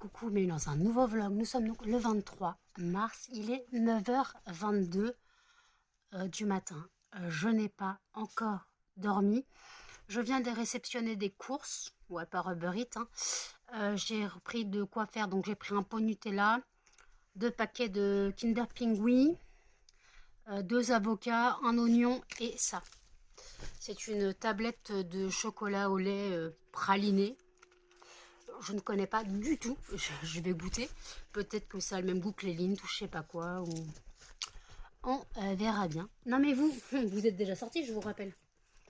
coucou, mais dans un nouveau vlog. Nous sommes donc le 23 mars, il est 9h22 du matin. Je n'ai pas encore dormi. Je viens de réceptionner des courses, ouais, par Uber Eats. J'ai repris de quoi faire, donc j'ai pris un pot Nutella, 2 paquets de Kinder Pingui, 2 avocats, un oignon et ça. C'est une tablette de chocolat au lait praliné. Je ne connais pas du tout, je vais goûter. Peut-être que ça a le même goût que les Lindt ou je sais pas quoi. Ou... On verra bien. Non mais vous, vous êtes déjà sortis, je vous rappelle.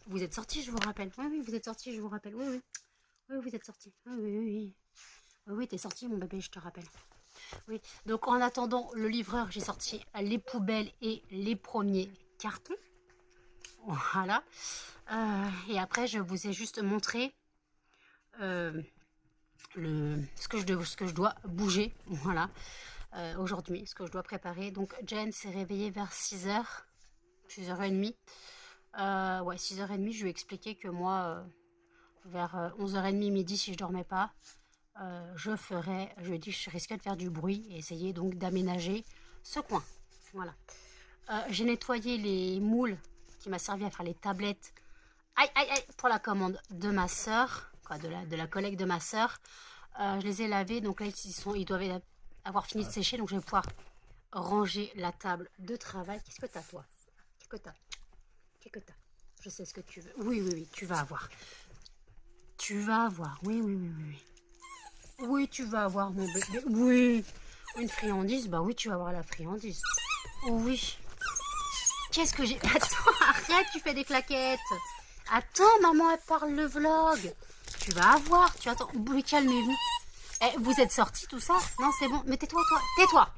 Vous êtes sortis, je vous rappelle. Oui, oui, vous êtes sortis, je vous rappelle. Oui, oui. Oui, vous êtes sortis. Oui, oui, oui. Oui, oui, t'es sorti, mon bébé, je te rappelle. Oui. Donc en attendant le livreur, j'ai sorti les poubelles et les premiers cartons. Voilà. Et après, je vous ai juste montré ce que je dois bouger, voilà, aujourd'hui, ce que je dois préparer. Donc Jen s'est réveillée vers 6h, 6h30. Ouais, 6h30, je lui ai expliqué que moi, vers 11h30, midi, si je dormais pas, je lui ai dit que je risquais de faire du bruit et essayer donc d'aménager ce coin. Voilà. J'ai nettoyé les moules qui m'a servi à faire les tablettes. Aïe, aïe, aïe, pour la commande de ma soeur, quoi, de la collègue de ma soeur. Je les ai lavés, donc là ils doivent avoir fini de sécher, donc je vais pouvoir ranger la table de travail. Qu'est-ce que t'as, toi? Qu'est-ce que t'as? Qu'est-ce que t'as? Je sais ce que tu veux. Oui, oui, oui, tu vas avoir. Tu vas avoir. Oui, oui, oui, oui, oui. Oui, tu vas avoir, mon bébé. Oui. Une friandise, bah oui, tu vas avoir la friandise. Oh oui. Qu'est-ce que j'ai... Attends, arrête, tu fais des claquettes. Attends, maman, elle parle le vlog. Tu vas avoir, tu attends. Oui, calmez-vous. Eh, vous êtes sortis, tout ça? Non, c'est bon. Mais tais-toi, toi. Tais-toi.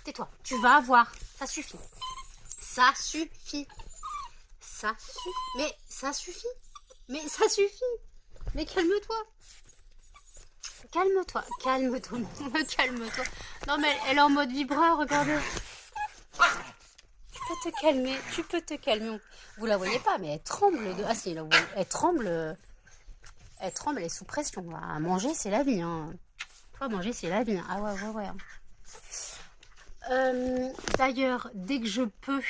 Tais-toi. Tu vas avoir. Ça suffit. Ça suffit. Ça suffit. Mais ça suffit. Mais ça suffit. Mais calme-toi. Calme-toi. Calme-toi. Calme-toi. Non, mais elle est en mode vibreur, regardez. Tu peux te calmer. Tu peux te calmer. Vous la voyez pas, mais elle tremble. Ah si, là, elle tremble. Elle tremble, elle est sous pression. À manger, c'est la vie. Hein. Toi, manger, c'est la vie. Hein. Ah ouais, ouais, ouais. D'ailleurs, dès que je peux,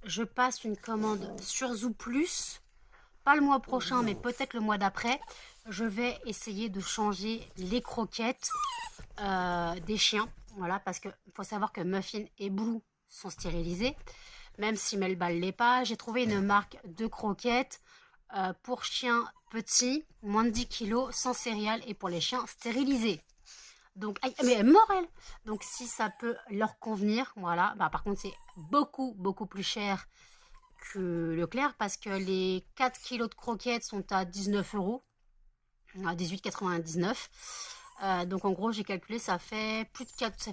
je passe une commande sur Zooplus. Pas le mois prochain, mais peut-être le mois d'après. Je vais essayer de changer les croquettes des chiens. Voilà, parce qu'il faut savoir que Muffin et Blue sont stérilisés. Même si Melba ne l'est pas. J'ai trouvé une marque de croquettes pour chiens petits, moins de 10 kilos, sans céréales, et pour les chiens stérilisés. Donc, mais elle est morte, elle. Donc, si ça peut leur convenir, voilà. Bah, par contre, c'est beaucoup, beaucoup plus cher que Leclerc, parce que les 4 kilos de croquettes sont à 19 €, à 18,99 €. Donc, en gros, j'ai calculé, ça fait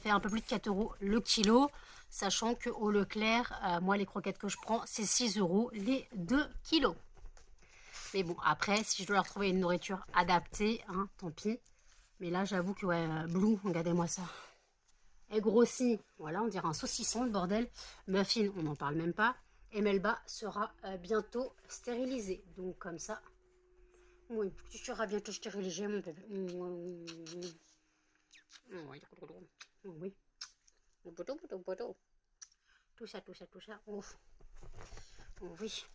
un peu plus de 4 € le kilo, sachant qu'au Leclerc, moi, les croquettes que je prends, c'est 6 € les 2 kilos. Mais bon, après, si je dois leur trouver une nourriture adaptée, hein, tant pis. Mais là, j'avoue que, ouais, Blue, regardez-moi ça. Elle grossit, voilà, on dirait un saucisson, le bordel. Muffin, on n'en parle même pas. Et Melba sera bientôt stérilisée. Donc, comme ça, oui, tu seras bientôt stérilisé, mon bébé. Oui. Tout ça, tout ça, tout ça. Ouf. Oui.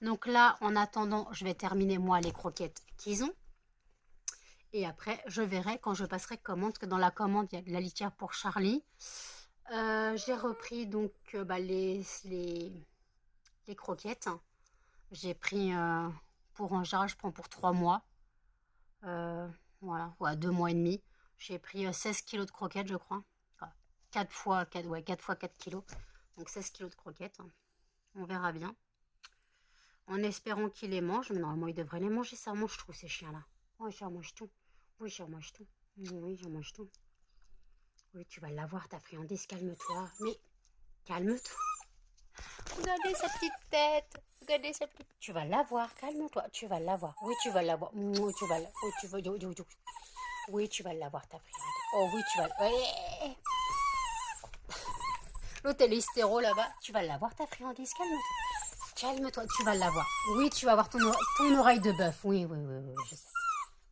Donc là, en attendant, je vais terminer moi les croquettes qu'ils ont. Et après, je verrai quand je passerai commande. Parce que dans la commande, il y a de la litière pour Charlie. J'ai repris donc les croquettes. J'ai pris pour en général, je prends pour 3 mois. Voilà, ouais, 2 mois et demi. J'ai pris 16 kilos de croquettes, je crois. Enfin, 4 fois 4, ouais, 4 fois 4 kilos. Donc 16 kilos de croquettes. On verra bien. En espérant qu'ils les mangent. Mais normalement, ils devraient les manger. Ça mange tout, ces chiens-là. Oui, ça mange tout. Oui, ça mange tout. Oui, ça mange tout. Oui, tu vas l'avoir, ta friandise. Calme-toi. Mais calme-toi. Regardez sa petite tête. Regardez sa petite... Tu vas l'avoir. Calme-toi. Tu vas l'avoir. Oui, tu vas l'avoir. Oui, tu vas l'avoir. Oui, tu vas l'avoir, ta friandise. Oh, oui, tu vas... L'hôtel hystéro, là-bas. Tu vas l'avoir, ta friandise. Calme-toi. Calme-toi, tu vas l'avoir. Oui, tu vas avoir ton oreille de bœuf. Oui, oui, oui, oui, je sais.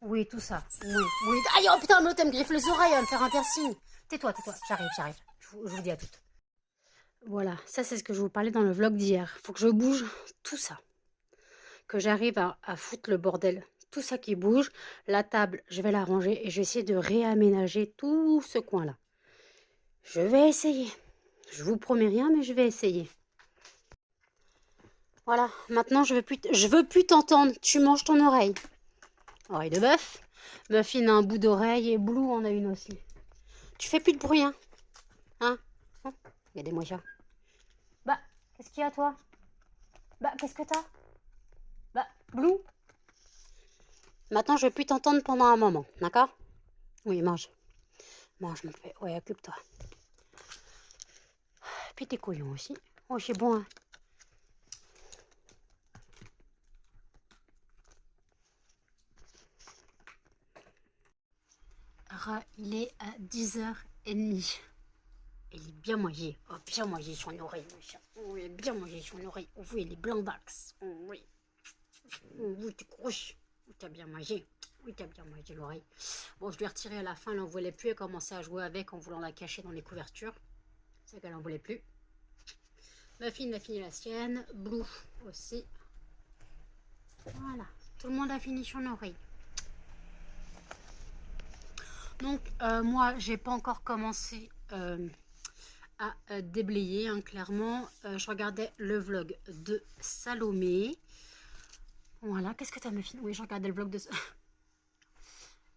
Oui, tout ça. Oui, oui. Aïe, oh putain, l'autre, elle me griffe les oreilles, elle va me faire un piercing. Tais-toi, tais-toi. J'arrive, j'arrive. Je vous dis à toutes. Voilà, ça c'est ce que je vous parlais dans le vlog d'hier. Faut que je bouge tout ça. Que j'arrive à foutre le bordel. Tout ça qui bouge. La table, je vais la ranger et je vais essayer de réaménager tout ce coin-là. Je vais essayer. Je vous promets rien, mais je vais essayer. Voilà, maintenant je veux plus t'entendre. Tu manges ton oreille. Oreille de bœuf. Muffin a un bout d'oreille et Blue en a une aussi. Tu fais plus de bruit, hein? Hein? Regardez-moi ça. Bah, qu'est-ce qu'il y a, toi? Bah, qu'est-ce que t'as? Bah, Blue? Maintenant, je vais plus t'entendre pendant un moment, d'accord? Oui, mange. Mange, mon fait. Ouais, occupe-toi. Puis tes couillons aussi. Oh, c'est bon, hein? Il est à 10h30. Il est bien mangé. Oh, bien mangé son oreille, mon chat. Oh, il est bien mangé son oreille. Oh, oui, il est blanc d'axe. Oh, oui. Oh, oui, tu croches. Oh, t'as bien mangé. Oui, t'as bien mangé l'oreille. Bon, je l'ai retiré à la fin. Elle n'en voulait plus. Elle commençait à jouer avec en voulant la cacher dans les couvertures. C'est qu'elle n'en voulait plus. Muffin a fini la sienne. Blue aussi. Voilà. Tout le monde a fini son oreille. Donc, moi, j'ai pas encore commencé à déblayer, hein, clairement. Je regardais le vlog de Salomé. Voilà, qu'est-ce que t'as, Muffin? Oui, je regardais le vlog de...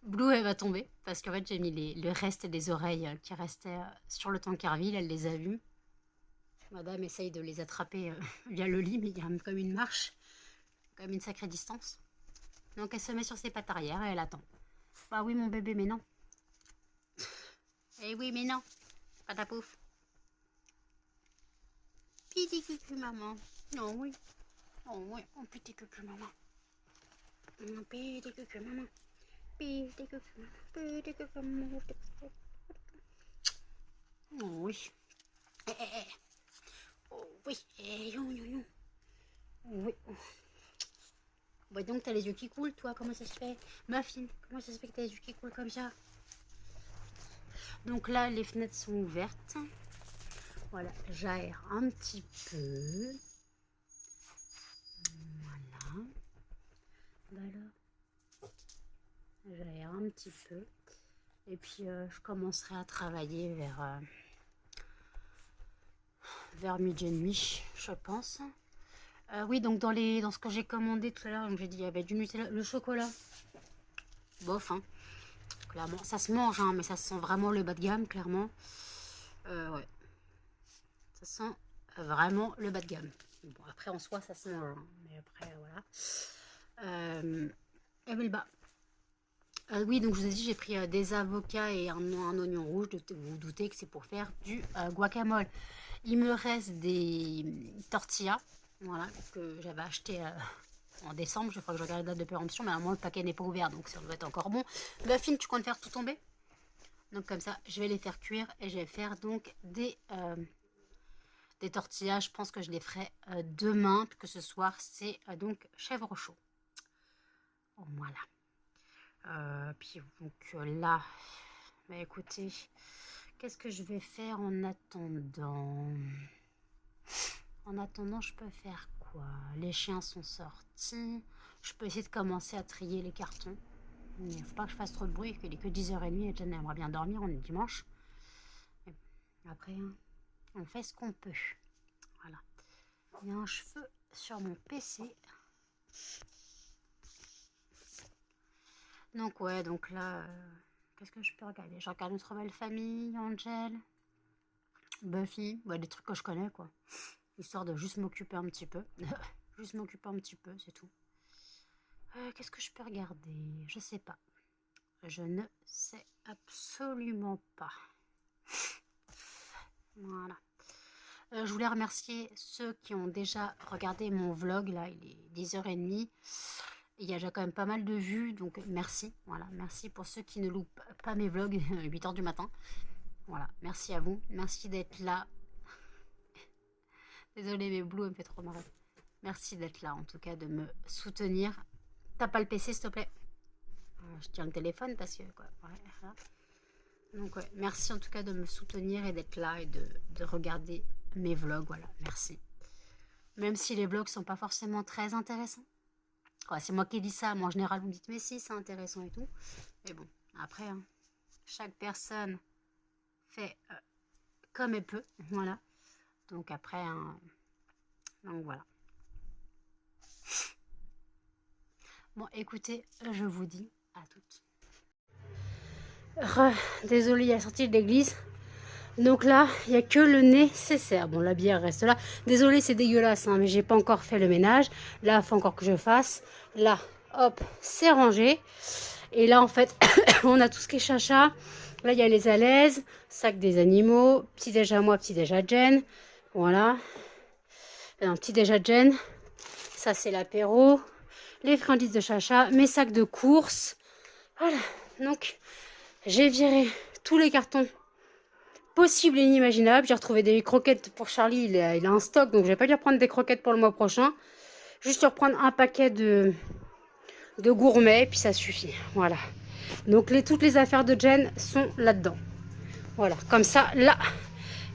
Blue, elle va tomber, parce qu'en fait, j'ai mis le reste des oreilles qui restaient sur le Tankerville, elle les a vues. Madame essaye de les attraper via le lit, mais il y a comme une marche, comme une sacrée distance. Donc, elle se met sur ses pattes arrière et elle attend. Bah oui, mon bébé, mais non. Eh oui, mais non. Pas ta pouf. Petit cucu, maman. Oh oui. Oh oui, oh petit cucu, maman. Petit cucu, maman. Petit cucu, maman. Petit cucu, maman. Oh oui. Eh, eh, eh. Oh oui. Eh, yo, yo, yo. Oui. Bah donc, t'as les yeux qui coulent, toi. Comment ça se fait? Muffin, comment ça se fait que t'as les yeux qui coulent comme ça? Donc là, les fenêtres sont ouvertes. Voilà, j'aère un petit peu. Voilà. Bah alors, j'aère un petit peu. Et puis, je commencerai à travailler vers midi et demi, je pense. Oui, donc dans ce que j'ai commandé tout à l'heure, j'ai dit il y avait du Nutella, le chocolat. Bof, hein. Clairement, ça se mange, hein, mais ça sent vraiment le bas de gamme, clairement. Ouais. Ça sent vraiment le bas de gamme. Bon, après, en soi, ça se mange, hein, mais après, voilà. Et mais le bas. Oui, donc je vous ai dit, j'ai pris des avocats et un oignon rouge. Vous vous doutez que c'est pour faire du guacamole. Il me reste des tortillas, voilà, que j'avais acheté en décembre. Je crois que je regarde la date de péremption, mais à moins le paquet n'est pas ouvert, donc ça doit être encore bon. Muffin, tu comptes faire tout tomber? Donc comme ça, je vais les faire cuire et je vais faire donc des tortillas. Je pense que je les ferai demain, puisque ce soir, c'est donc chèvre chaud. Voilà. Puis donc là, bah écoutez, qu'est-ce que je vais faire en attendant? En attendant, je peux faire quoi? Les chiens sont sortis. Je peux essayer de commencer à trier les cartons. Mais il ne faut pas que je fasse trop de bruit, qu'il est que 10h30 et Jen aimerait bien dormir, on est dimanche. Mais après, hein, on fait ce qu'on peut. Voilà. Il y a un cheveu sur mon PC. Donc ouais, donc là, qu'est-ce que je peux regarder? Je regarde Notre Belle Famille, Angel, Buffy, ouais, des trucs que je connais, quoi. Histoire de juste m'occuper un petit peu. Juste m'occuper un petit peu, c'est tout. Qu'est-ce que je peux regarder? Je sais pas. Je ne sais absolument pas. Voilà. Je voulais remercier ceux qui ont déjà regardé mon vlog. Là, il est 10h30. Il y a déjà quand même pas mal de vues, donc merci. Voilà, merci pour ceux qui ne loupent pas mes vlogs à 8h du matin. Voilà, merci à vous. Merci d'être là. Désolée, mais Blue, elle me fait trop marrer. Merci d'être là, en tout cas, de me soutenir. T'as pas le PC, s'il te plaît? je tiens le téléphone parce que quoi. Ouais, voilà. Donc ouais, merci en tout cas de me soutenir et d'être là et de regarder mes vlogs. Voilà, merci. Même si les vlogs sont pas forcément très intéressants. Ouais, c'est moi qui dis ça. Moi en général vous me dites mais si c'est intéressant et tout. Mais bon, après, hein, chaque personne fait comme elle peut. Voilà. Donc après, hein, donc voilà. Bon, écoutez, je vous dis à toutes. Désolée, il y a sorti de l'église. Donc là, il n'y a que le nécessaire. Bon, la bière reste là. Désolée, c'est dégueulasse, hein, mais j'ai pas encore fait le ménage. Là, il faut encore que je fasse. Là, hop, c'est rangé. Et là, en fait, on a tout ce qui est chacha. Là, il y a les alaises, sac des animaux, petit déj à moi, petit déj à Jen. Voilà. Un petit déj à Jen. Ça, c'est l'apéro. Les friandises de chacha, mes sacs de courses. Voilà. Donc, j'ai viré tous les cartons possibles et inimaginables. J'ai retrouvé des croquettes pour Charlie. Il a un stock, donc je vais pas lui reprendre des croquettes pour le mois prochain. Juste lui reprendre un paquet de gourmet, puis ça suffit. Voilà. Donc, toutes les affaires de Jen sont là-dedans. Voilà. Comme ça, là,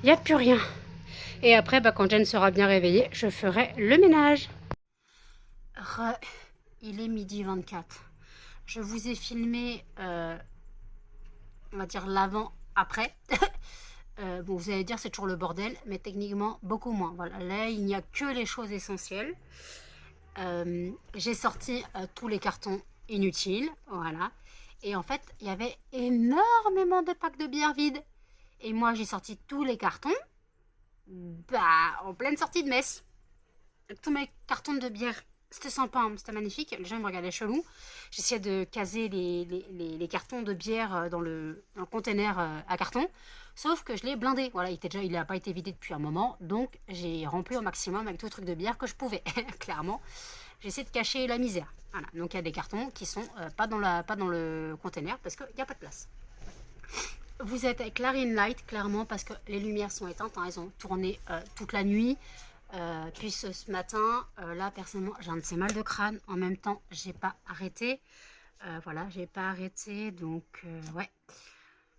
il n'y a plus rien. Et après, quand Jen sera bien réveillée, je ferai le ménage. Il est midi 24. Je vous ai filmé, on va dire l'avant-après. Bon, vous allez dire c'est toujours le bordel, mais techniquement beaucoup moins. Voilà, là il n'y a que les choses essentielles. J'ai sorti tous les cartons inutiles, voilà. Et en fait, il y avait énormément de packs de bière vides. Et moi, j'ai sorti tous les cartons, en pleine sortie de messe. Tous mes cartons de bière. C'était sympa, hein, c'était magnifique. Les gens me regardaient chelou. J'essayais de caser les cartons de bière dans le container à carton. Sauf que je l'ai blindé. Voilà, il n'a pas été vidé depuis un moment. Donc, j'ai rempli au maximum avec tous les trucs de bière que je pouvais. Clairement, j'essaie de cacher la misère. Voilà, donc il y a des cartons qui sont pas dans le container parce qu'il n'y a pas de place. Vous êtes avec la ring light, clairement, parce que les lumières sont éteintes. Hein, elles ont tourné toute la nuit. Puis ce matin, là personnellement j'ai un de ces mal de crâne. En même temps j'ai pas arrêté. Voilà, j'ai pas arrêté. Donc ouais.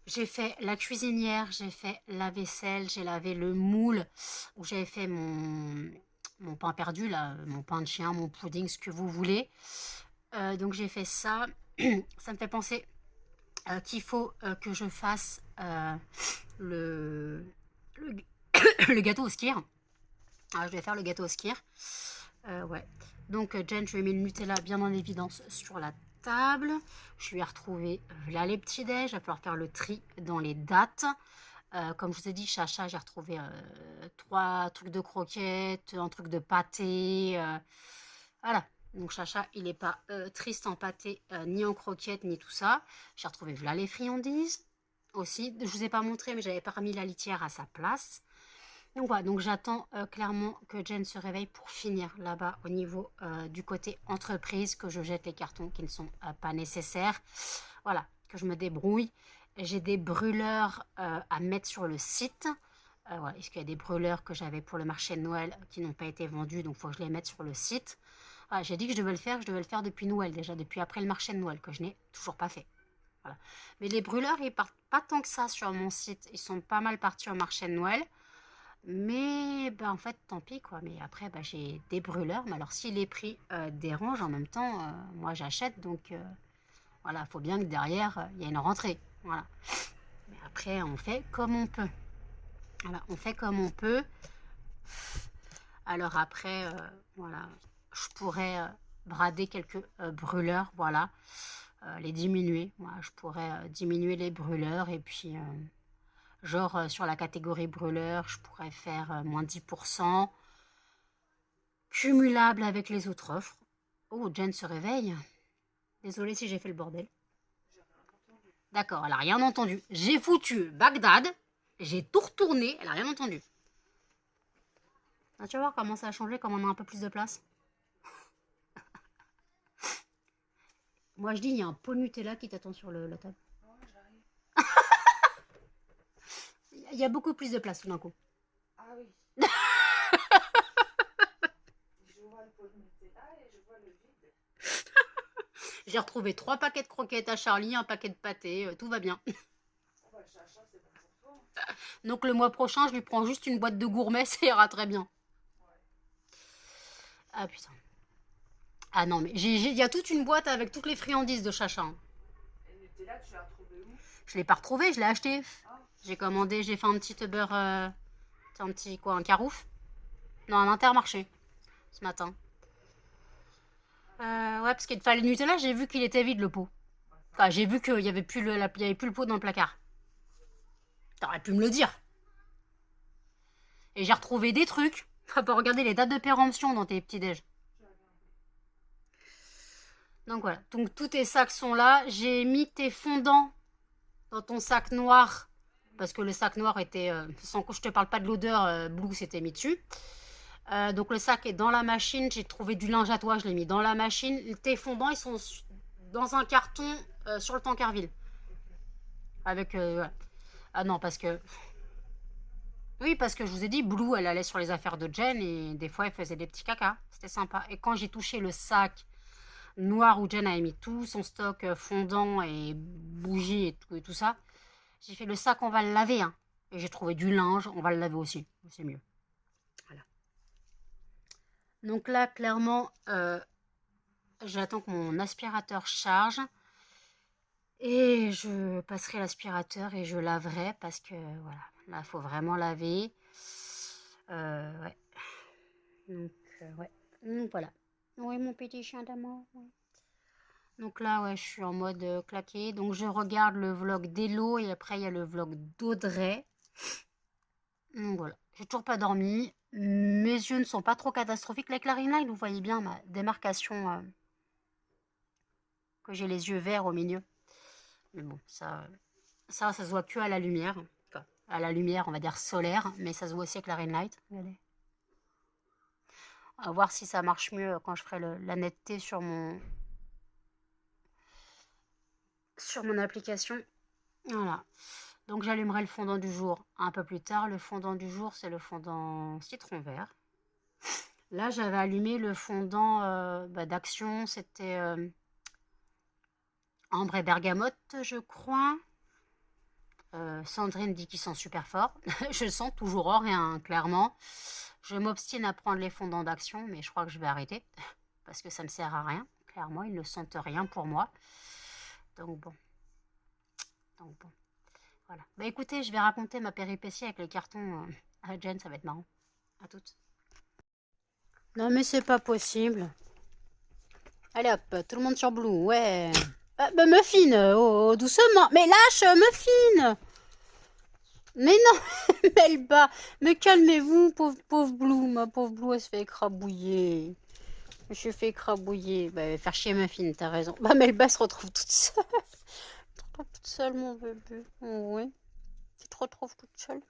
J'ai fait la cuisinière, j'ai fait la vaisselle, j'ai lavé le moule où j'avais fait mon pain perdu, là, mon pain de chien, mon pudding, ce que vous voulez. Donc j'ai fait ça. Ça me fait penser qu'il faut que je fasse le gâteau au skir. Ah, je vais faire le gâteau au skir. Ouais. Donc, Jen, je lui ai mis le Nutella bien en évidence sur la table. Je lui ai retrouvé là les petits déj. Il va falloir faire le tri dans les dates. Comme je vous ai dit, Chacha, j'ai retrouvé 3 trucs de croquettes, un truc de pâté. Voilà. Donc, Chacha, il n'est pas triste en pâté, ni en croquettes, ni tout ça. J'ai retrouvé là les friandises aussi. Je ne vous ai pas montré, mais j'avais pas remis la litière à sa place. Donc voilà, donc j'attends clairement que Jen se réveille pour finir là-bas au niveau du côté entreprise, que je jette les cartons qui ne sont pas nécessaires. Voilà, que je me débrouille. J'ai des brûleurs à mettre sur le site. Voilà, parce qu'il y a des brûleurs que j'avais pour le marché de Noël qui n'ont pas été vendus, donc il faut que je les mette sur le site. Voilà, j'ai dit que je devais le faire depuis Noël déjà, depuis après le marché de Noël, que je n'ai toujours pas fait. Voilà. Mais les brûleurs, ils partent pas tant que ça sur mon site. Ils sont pas mal partis au marché de Noël. Mais en fait, tant pis quoi. Mais après, j'ai des brûleurs. Mais alors, si les prix dérangent en même temps, moi j'achète. Donc voilà, il faut bien que derrière, il y ait une rentrée. Voilà. Mais après, on fait comme on peut. Voilà, on fait comme on peut. Alors après, voilà, je pourrais brader quelques brûleurs. Voilà, les diminuer. Voilà, je pourrais diminuer les brûleurs et puis. Genre sur la catégorie brûleur, je pourrais faire moins 10%. Cumulable avec les autres offres. Oh, Jen se réveille. Désolée si j'ai fait le bordel. D'accord, elle n'a rien entendu. J'ai foutu Bagdad. J'ai tout retourné. Elle n'a rien entendu. Ah, tu vas voir comment ça a changé, comme on a un peu plus de place. Moi je dis, il y a un pot Nutella qui t'attend sur la table. Il y a beaucoup plus de place tout d'un coup. Ah oui. Je vois le pot de Nutella et je vois le vide. J'ai retrouvé 3 paquets de croquettes à Charlie, un paquet de pâté, tout va bien. Donc le mois prochain, je lui prends juste une boîte de gourmet, ça ira très bien. Ah putain. Ah non, mais il y a toute une boîte avec toutes les friandises de Chacha. Hein. Elle était là, tu l'as retrouvée où? Je l'ai pas retrouvée, je l'ai acheté. Ah. J'ai commandé, j'ai fait un petit Uber, un petit quoi, un Carouf. Non, un Intermarché ce matin. Ouais, parce qu'il te fallait le Nutella, j'ai vu qu'il était vide le pot. Enfin, j'ai vu qu'il y avait plus il y avait plus le pot dans le placard. T'aurais pu me le dire. Et j'ai retrouvé des trucs. Faut pas regarder les dates de péremption dans tes petits déj. Donc voilà. Donc tous tes sacs sont là. J'ai mis tes fondants dans ton sac noir. Parce que le sac noir était... sans que je te parle pas de l'odeur, Blue s'était mis dessus. Donc le sac est dans la machine. J'ai trouvé du linge à toi, je l'ai mis dans la machine. Tes fondants, ils sont dans un carton sur le Tankerville. Avec... voilà. Ah non, parce que... Oui, parce que je vous ai dit, Blue, elle allait sur les affaires de Jen et des fois, elle faisait des petits cacas. C'était sympa. Et quand j'ai touché le sac noir où Jen avait mis tout son stock fondant et bougies et tout ça, j'ai fait le sac, on va le laver. Hein. Et j'ai trouvé du linge, on va le laver aussi. C'est mieux. Voilà. Donc là, clairement, j'attends que mon aspirateur charge. Et je passerai l'aspirateur et je laverai parce que voilà, là il faut vraiment laver. Ouais. Ouais. Donc voilà. Oui, mon petit chien d'amour. Ouais. Donc là, ouais, je suis en mode claqué. Donc je regarde le vlog d'Hello et après il y a le vlog d'Audrey. Donc voilà. J'ai toujours pas dormi. Mes yeux ne sont pas trop catastrophiques. Avec la ring light, vous voyez bien ma démarcation que j'ai les yeux verts au milieu. Mais bon, ça se voit que à la lumière. Enfin, à la lumière, on va dire solaire, mais ça se voit aussi avec la ring light. Regardez. On va voir si ça marche mieux quand je ferai la netteté sur mon application. Voilà. Donc j'allumerai le fondant du jour un peu plus tard. Le fondant du jour, c'est le fondant citron vert. Là, j'avais allumé le fondant d'Action. C'était ambre et bergamote, je crois. Sandrine dit qu'il sent super fort. Je sens toujours rien, clairement. Je m'obstine à prendre les fondants d'Action, mais je crois que je vais arrêter. Parce que ça ne me sert à rien. Clairement, ils ne sentent rien pour moi. Donc bon. Voilà. Bah écoutez, je vais raconter ma péripétie avec les cartons à Jen, ça va être marrant. À toutes. Non mais c'est pas possible. Allez hop, tout le monde sur Blue, ouais. Bah Muffin, oh, doucement. Mais lâche, Muffin. Mais non, Melba. Mais calmez-vous, pauvre Blue. Ma pauvre Blue, elle se fait écrabouiller. Je suis fait écrabouiller. Bah, elle va faire chier Muffin, t'as raison. Bah Melba se retrouve toute seule. Tu te retrouves toute seule, mon bébé. Oh, ouais. Tu te retrouves toute seule.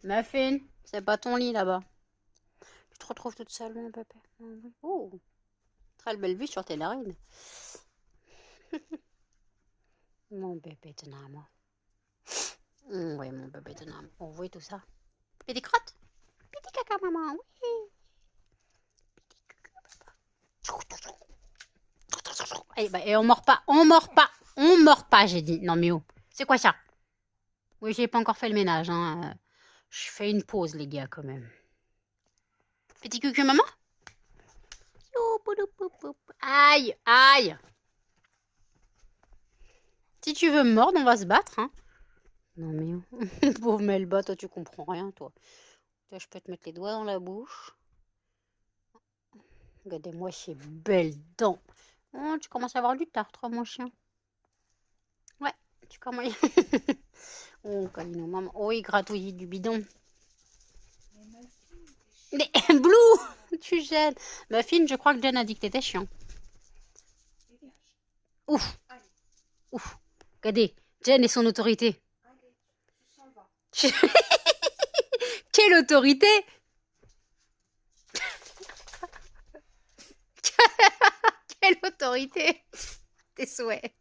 Muffin, c'est pas ton lit là-bas. Tu te retrouves toute seule, mon bébé. Oh, très belle vue sur tes narines. Mon bébé de Nama. Oui, mon bébé de Nama. On voit tout ça. Petit crotte. Petit caca, maman. Oui. Et, bah, et on mord pas. On mord pas. On mord pas, j'ai dit. Non, mais oh. C'est quoi ça? Oui, j'ai pas encore fait le ménage. Hein. Je fais une pause, les gars, quand même. Petit cucu, maman. Aïe, aïe. Si tu veux me mordre, on va se battre. Hein. Non mais, pauvre Melba, toi tu comprends rien, toi. Toi, je peux te mettre les doigts dans la bouche. Regardez-moi ces belles dents. Oh, tu commences à avoir du tartre, mon chien. Ouais, tu commences. Oh, câlino, maman. Oh, il gratouille du bidon. Mais Blue, tu gênes. Muffin, je crois que Jen a dit que t'étais chiant. Ouf. Ouf. Regardez, Jen et son autorité. Quelle autorité? Quelle autorité? Tes souhaits.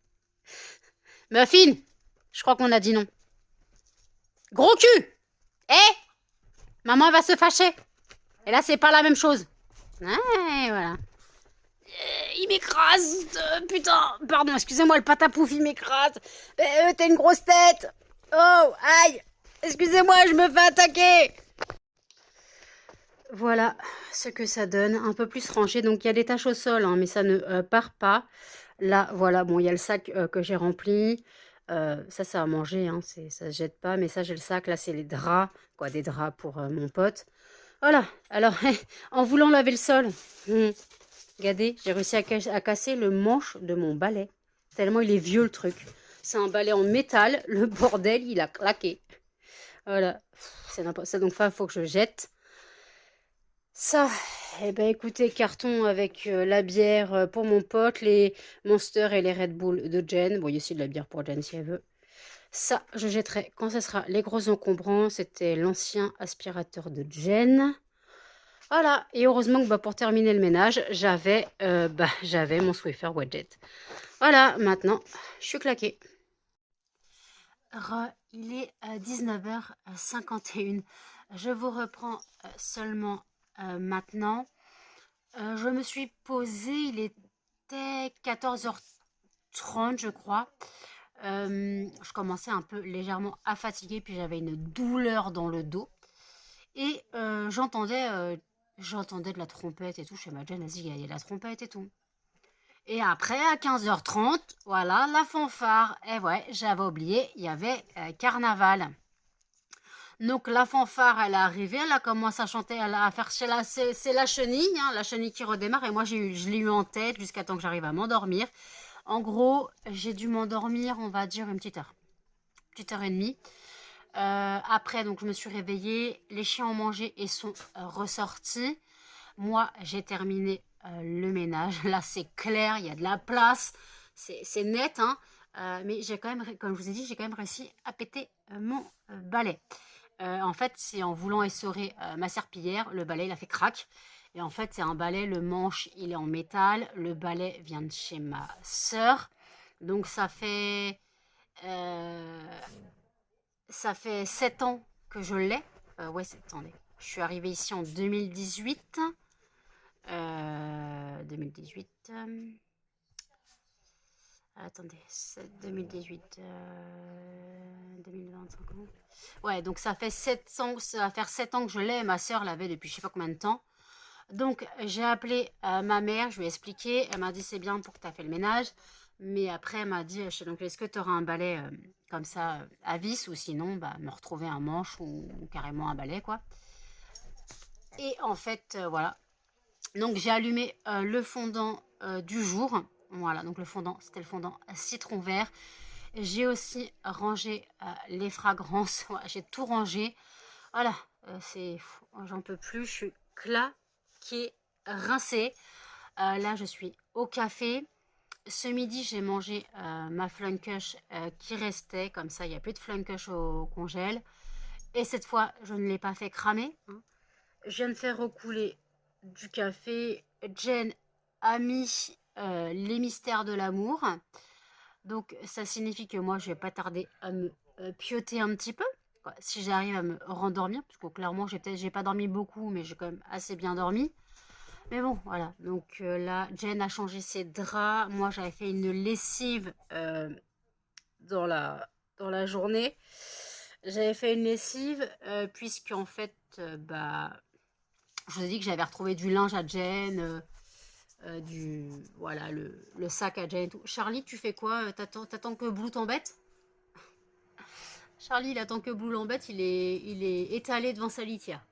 Muffin, je crois qu'on a dit non. Gros cul. Maman va se fâcher. Et là, c'est pas la même chose. Ouais, voilà. il m'écrase. Putain, pardon, excusez-moi, le patapouf, il m'écrase. T'as une grosse tête. Oh, aïe. Excusez-moi, je me fais attaquer. Voilà ce que ça donne, un peu plus rangé. Donc il y a des taches au sol, hein, mais ça ne part pas. Là, voilà, bon, il y a le sac que j'ai rempli. Ça a mangé, hein, ça se jette pas. Mais ça, j'ai le sac. Là, c'est les draps, quoi, des draps pour mon pote. Voilà. Alors, en voulant laver le sol, regardez, j'ai réussi à casser le manche de mon balai. Tellement il est vieux, le truc. C'est un balai en métal. Le bordel, il a claqué. Voilà. C'est n'importe ça. Donc, il faut que je jette. Ça, eh ben écoutez, carton avec la bière pour mon pote, les Monster et les Red Bull de Jen. Bon, il y a aussi de la bière pour Jen si elle veut. Ça, je jetterai quand ce sera les gros encombrants. C'était l'ancien aspirateur de Jen. Voilà, et heureusement que pour terminer le ménage, j'avais mon Swiffer Wadjet. Voilà, maintenant, je suis claquée. Il est 19h51. Je vous reprends seulement maintenant. Je me suis posée, il était 14h30 je crois. Je commençais un peu légèrement à fatiguer, puis j'avais une douleur dans le dos. Et j'entendais de la trompette et tout. Chez ma Jen, vas-y, il y a la trompette et tout. Et après, à 15h30, voilà, la fanfare. Et ouais, j'avais oublié, il y avait carnaval. Donc la fanfare, elle est arrivée, elle a commencé à chanter, elle a faire c'est la chenille, hein, la chenille qui redémarre. Et moi, je l'ai eu en tête jusqu'à temps que j'arrive à m'endormir. En gros, j'ai dû m'endormir, on va dire, une petite heure et demie. Après, donc, je me suis réveillée, les chiens ont mangé et sont ressortis. Moi, j'ai terminé le ménage. Là, c'est clair, il y a de la place, c'est net, hein. Mais j'ai quand même, comme je vous ai dit, j'ai quand même réussi à péter mon balai. En fait, c'est en voulant essorer ma serpillière, le balai, il a fait crack. Et en fait, c'est un balai, le manche, il est en métal. Le balai vient de chez ma sœur. Donc, euh, ça fait 7 ans que je l'ai. Ouais, attendez. Je suis arrivée ici en 2018. 2018. Attendez, c'est 2018. 2025 ans. Ouais, donc ça fait 7 ans, ça va faire 7 ans que je l'ai. Ma soeur l'avait depuis je sais pas combien de temps. Donc j'ai appelé ma mère, je lui ai expliqué. Elle m'a dit c'est bien pour que tu as fait le ménage. Mais après, elle m'a dit, donc est-ce que tu auras un balai comme ça à vis ou sinon, me retrouver un manche ou carrément un balai, quoi. Et en fait, voilà. Donc j'ai allumé le fondant du jour. Voilà, donc le fondant, c'était le fondant citron vert. J'ai aussi rangé les fragrances. Voilà, j'ai tout rangé. Voilà, j'en peux plus. Je suis claquée, rincée. Là, je suis au café. Ce midi, j'ai mangé ma Flunkush qui restait. Comme ça, il n'y a plus de Flunkush au congèle. Et cette fois, je ne l'ai pas fait cramer, hein. Je viens de faire recouler du café. Jen a mis les mystères de l'amour. Donc, ça signifie que moi, je vais pas tarder à me pioter un petit peu. Quoi, si j'arrive à me rendormir, parce que clairement, j'ai pas dormi beaucoup, mais j'ai quand même assez bien dormi. Mais bon, voilà. Donc là, Jen a changé ses draps. Moi, j'avais fait une lessive dans la journée. J'avais fait une lessive puisque en fait, je vous ai dit que j'avais retrouvé du linge à Jen, voilà, le sac à Jen et tout. Charlie, tu fais quoi? T'attends que Blue t'embête? Charlie, il attend que Blue l'embête. Il est étalé devant sa litière.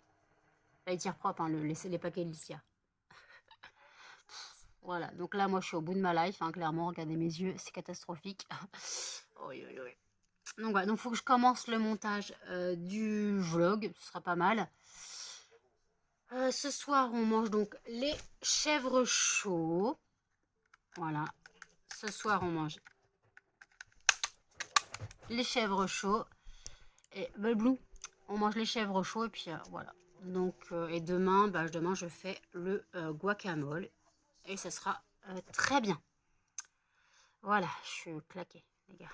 La litière propre, hein, les paquets de litière. Voilà, donc là, moi, je suis au bout de ma life, hein, clairement. Regardez mes yeux, c'est catastrophique. Oui, oui, oui. Donc voilà, donc faut que je commence le montage du vlog, ce sera pas mal. Ce soir, on mange donc les chèvres chauds. Voilà, ce soir, on mange les chèvres chauds. Et Blue, on mange les chèvres chauds et puis voilà. Donc, et demain, demain, je fais le guacamole et ce sera très bien. Voilà, je suis claquée, les gars.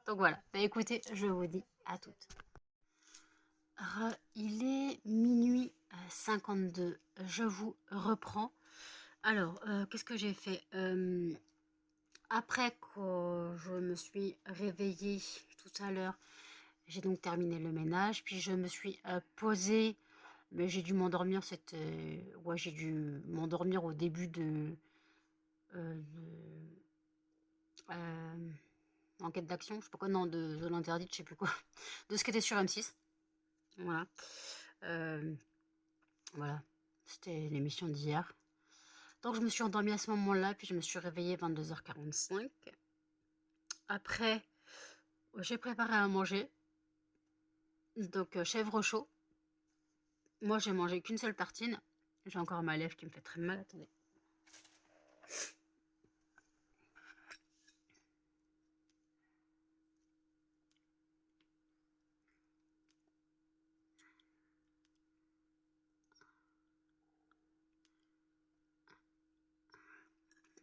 Donc voilà, écoutez, je vous dis à toutes. Il est minuit 52, je vous reprends. Alors, qu'est-ce que j'ai fait? Après que je me suis réveillée tout à l'heure, j'ai donc terminé le ménage, puis je me suis posée, mais j'ai dû m'endormir, ouais, j'ai dû m'endormir au début euh, enquête d'action, je sais pas quoi, non, de l'interdit, je sais plus quoi, de ce qui était sur M6. Voilà. Euh, voilà. C'était l'émission d'hier. Donc je me suis endormie à ce moment-là, puis je me suis réveillée 22h45. Après, j'ai préparé à manger. Donc chèvre chaud. Moi j'ai mangé qu'une seule tartine. J'ai encore ma lèvre qui me fait très mal. Attendez.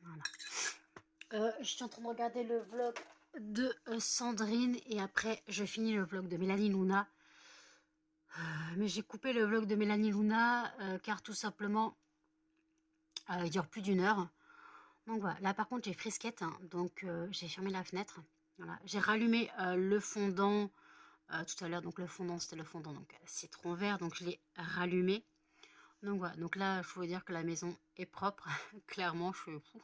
Voilà. Je suis en train de regarder le vlog de Sandrine et après je finis le vlog de Mélanie Luna. Mais j'ai coupé le vlog de Mélanie Luna car tout simplement il dure plus d'1 heure. Donc voilà, là par contre j'ai frisquette, hein, donc j'ai fermé la fenêtre. Voilà. J'ai rallumé le fondant tout à l'heure, donc le fondant c'était le fondant donc citron vert, donc je l'ai rallumé. Donc voilà, donc là je peux vous dire que la maison est propre, clairement,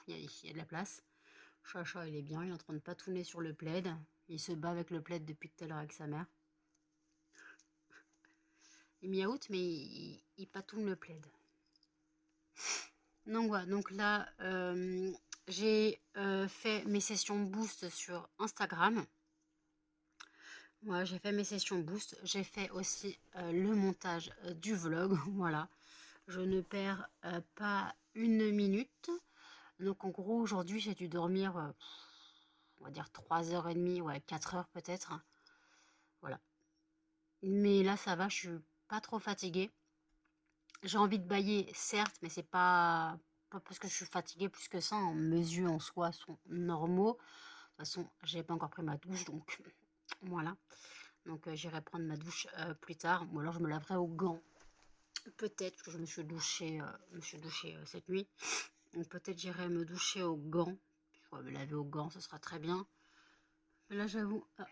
il y a de la place. Chacha il est bien, il est en train de patouner sur le plaid, il se bat avec le plaid depuis tout à l'heure avec sa mère. Il miaoute mais il patoune le plaid. Donc voilà, donc là j'ai fait mes sessions boost sur Instagram. Voilà, j'ai fait mes sessions boost. J'ai fait aussi le montage du vlog. Voilà, je ne perds pas une minute. Donc en gros, aujourd'hui, j'ai dû dormir, on va dire 3h30, ouais, 4 heures peut-être. Voilà. Mais là, ça va, je suis pas trop fatiguée. J'ai envie de bâiller, certes, mais c'est pas parce que je suis fatiguée plus que ça. Mes yeux en soi sont normaux. De toute façon, j'ai pas encore pris ma douche, donc voilà. Donc j'irai prendre ma douche plus tard. Ou alors je me laverai aux gants. Peut-être, parce que je me suis douchée cette nuit. Donc peut-être j'irai me doucher aux gants. Je vais me laver aux gants, ce sera très bien. Mais là j'avoue... Ah,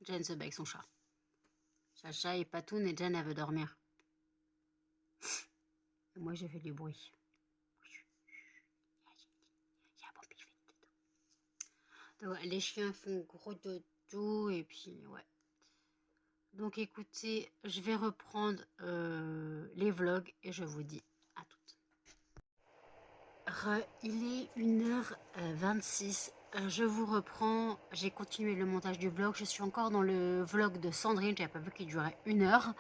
Jen se bat avec son chat. Chacha et Patoun et Jen elle veut dormir. Et moi j'ai fait du bruit. Il y a un bon pifet dedans. Donc, les chiens font gros dodo et puis ouais. Donc écoutez, je vais reprendre les vlogs et je vous dis à toutes. Il est 1h26. Je vous reprends. J'ai continué le montage du vlog. Je suis encore dans le vlog de Sandrine. J'avais pas vu qu'il durait 1 heure.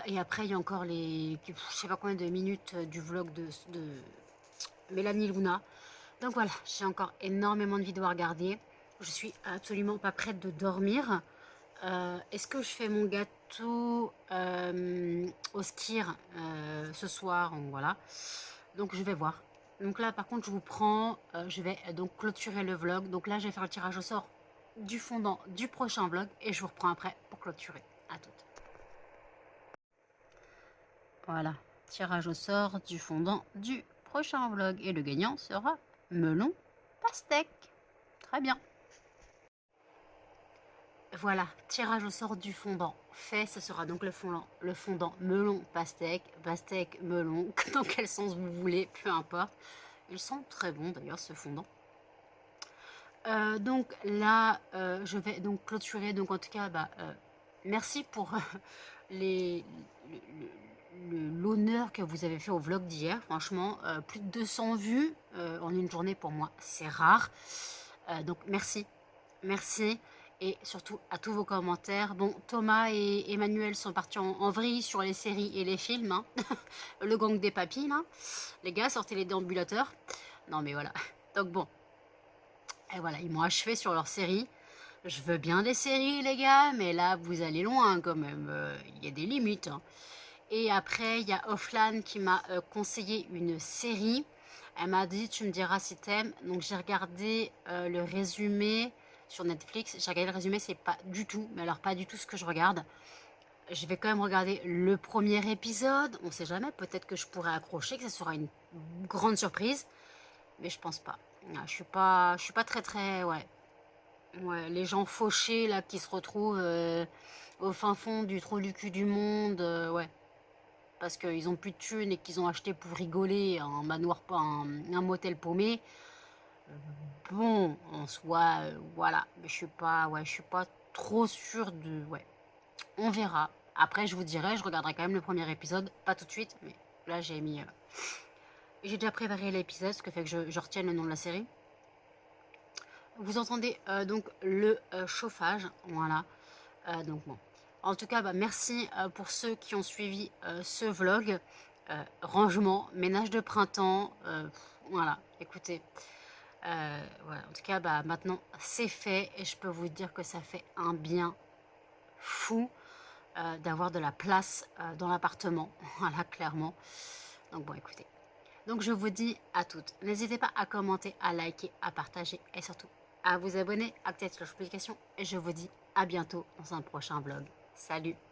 Et après, il y a encore je sais pas combien de minutes du vlog de Mélanie Luna. Donc voilà, j'ai encore énormément de vidéos à regarder. Je suis absolument pas prête de dormir. Est-ce que je fais mon gâteau au skir ce soir? Voilà. Donc je vais voir. Donc là par contre je vous prends, je vais donc clôturer le vlog. Donc là je vais faire le tirage au sort du fondant du prochain vlog et je vous reprends après pour clôturer. À toutes. Voilà, tirage au sort du fondant du prochain vlog et le gagnant sera melon pastèque. Très bien. Voilà, tirage au sort du fondant fait, ce sera donc le fondant melon pastèque, pastèque melon, dans quel sens vous voulez, peu importe. Ils sont très bons d'ailleurs ce fondant. Donc là, je vais donc clôturer. Donc en tout cas, merci pour l'honneur que vous avez fait au vlog d'hier. Franchement, plus de 200 vues en une journée pour moi, c'est rare. Donc merci, merci. Et surtout à tous vos commentaires. Bon, Thomas et Emmanuel sont partis en vrille sur les séries et les films. Hein. Le gang des papis, là. Les gars, sortez les déambulateurs. Non, mais voilà. Donc bon. Et voilà, ils m'ont achevé sur leur série. Je veux bien des séries, les gars, mais là, vous allez loin quand même. Il y a des limites. Hein. Et après, il y a Offline qui m'a conseillé une série. Elle m'a dit, tu me diras si t'aimes. Donc j'ai regardé le résumé sur Netflix. J'ai regardé le résumé, c'est pas du tout, mais alors pas du tout ce que je regarde. je vais quand même regarder le premier épisode. On sait jamais, peut-être que je pourrais accrocher, que ça sera une grande surprise. Mais je pense pas. Je suis pas très, ouais. Ouais, les gens fauchés, là, qui se retrouvent au fin fond du trou du cul du monde, ouais. Parce qu'ils ont plus de thunes et qu'ils ont acheté pour rigoler un manoir, un motel paumé. Bon, en soi, voilà. Mais je suis pas trop sûre de, ouais. On verra. Après, je vous dirai, je regarderai quand même le premier épisode, pas tout de suite, mais là j'ai déjà préparé l'épisode, ce qui fait que je retiens le nom de la série. Vous entendez donc le chauffage, voilà. Donc bon. En tout cas, bah, merci pour ceux qui ont suivi ce vlog. Rangement, ménage de printemps, voilà, écoutez. Voilà. En tout cas, bah, maintenant c'est fait et je peux vous dire que ça fait un bien fou d'avoir de la place dans l'appartement, voilà, clairement. Donc bon, écoutez. Donc je vous dis à toutes, n'hésitez pas à commenter, à liker, à partager et surtout à vous abonner, à activer la notification et je vous dis à bientôt dans un prochain vlog. Salut!